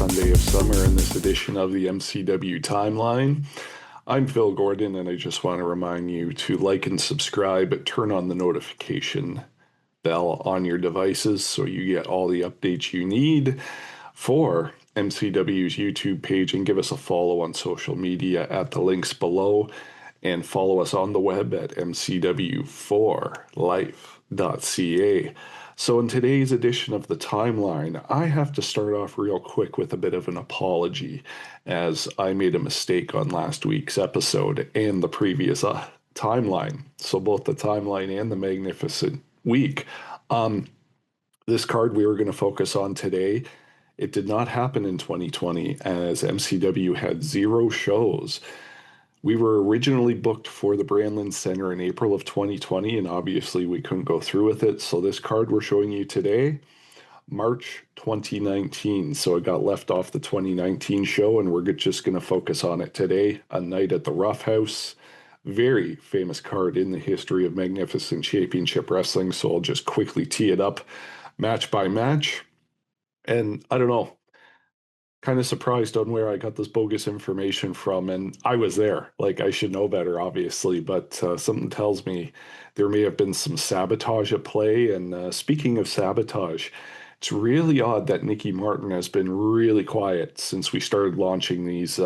Sunday of summer in this edition of the MCW Timeline. I'm Phil Gordon, and I just want to remind you to like and subscribe, turn on the notification bell on your devices so you get all the updates you need for MCW's YouTube page, and give us a follow on social media at the links below, and follow us on the web at mcw4life.ca. So in today's edition of the Timeline, I have to start off real quick with a bit of an apology, as I made a mistake on last week's episode and the previous Timeline. So both the Timeline and the Magnificent Week. This card we were going to focus on today, it did not happen in 2020, as MCW had 0 shows. We were originally booked for the Brandland Center in April of 2020, and obviously we couldn't go through with it. So this card we're showing you today, March 2019. So it got left off the 2019 show, and we're just going to focus on it today. A Night at the Rough House. Very famous card in the history of Magnificent Championship Wrestling. So I'll just quickly tee it up match by match. And I don't know, kind of surprised on where I got this bogus information from, and I was there. Like, I should know better, obviously, but something tells me there may have been some sabotage at play. And speaking of sabotage, it's really odd that Nikki Martin has been really quiet since we started launching these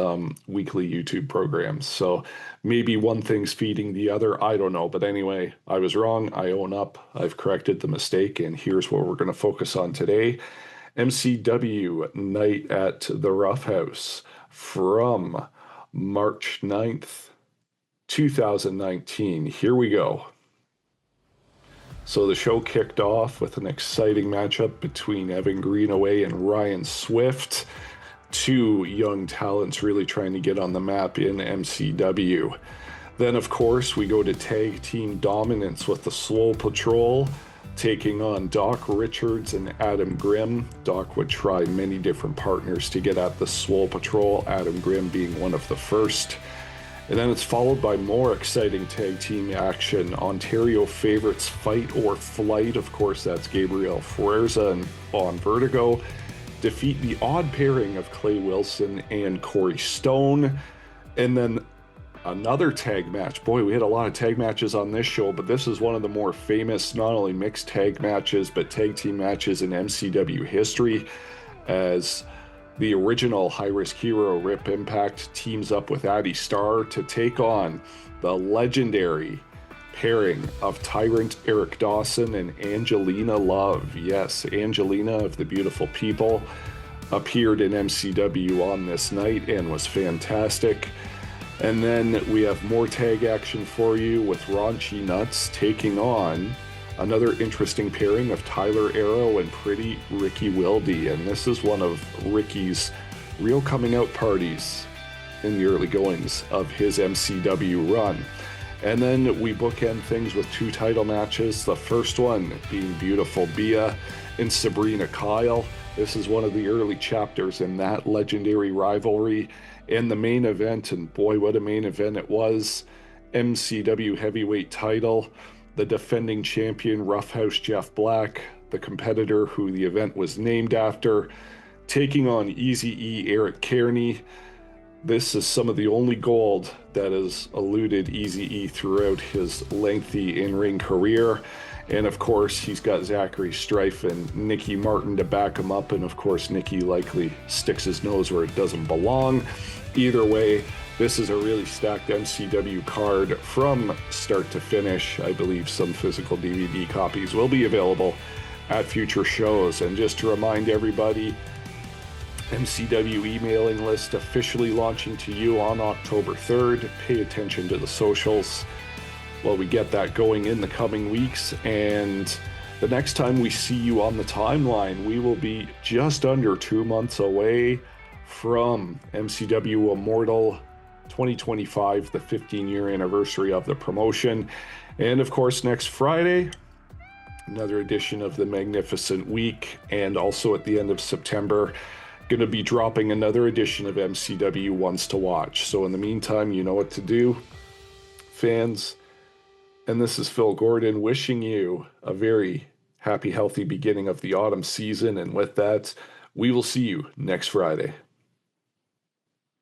weekly YouTube programs. So maybe one thing's feeding the other. I don't know. But anyway, I was wrong. I own up. I've corrected the mistake, and here's what we're going to focus on today. MCW Night at the Rough House from March 9th, 2019. Here we go. So the show kicked off with an exciting matchup between Evan Greenaway and Ryan Swift, 2 young talents really trying to get on the map in MCW. Then, of course, we go to tag team dominance with the Slow Patrol taking on Doc Richards and Adam Grimm. Doc would try many different partners to get at the Swole Patrol, Adam Grimm being one of the first. And then it's followed by more exciting tag team action. Ontario Favorites Fight or Flight, of course that's Gabriel Fuerza and Bon Vertigo, defeat the odd pairing of Clay Wilson and Corey Stone. And then another tag match. Boy, we had a lot of tag matches on this show, but this is one of the more famous, not only mixed tag matches, but tag team matches in MCW history, as the original High Risk Hero Rip Impact teams up with Addy Starr to take on the legendary pairing of Tyrant Eric Dawson and Angelina Love. Yes, Angelina of the Beautiful People appeared in MCW on this night and was fantastic. And then we have more tag action for you with Raunchy Nuts taking on another interesting pairing of Tyler Arrow and Pretty Ricky Wilde. And this is one of Ricky's real coming out parties in the early goings of his MCW run. And then we bookend things with 2 title matches. The first one being Beautiful Bia and Sabrina Kyle. This is one of the early chapters in that legendary rivalry. In the main event, and boy, what a main event it was, MCW heavyweight title, the defending champion Rough House Jeff Black, the competitor who the event was named after, taking on Eazy-E Eric Kearney. This is some of the only gold that has eluded Eazy-E throughout his lengthy in-ring career. And of course, he's got Zachary Strife and Nikki Martin to back him up. And of course, Nikki likely sticks his nose where it doesn't belong. Either way, this is a really stacked MCW card from start to finish. I believe some physical DVD copies will be available at future shows. And just to remind everybody, MCW emailing list officially launching to you on October 3rd. Pay attention to the socials while we get that going in the coming weeks. And the next time we see you on the Timeline, we will be just under 2 months away from MCW Immortal 2025, the 15-year anniversary of the promotion. And of course, next Friday, another edition of the Magnificent Week. And also at the end of September, going to be dropping another edition of MCW Ones to Watch. So in the meantime, you know what to do, fans. And this is Phil Gordon wishing you a very happy, healthy beginning of the autumn season. And with that, We will see you next Friday.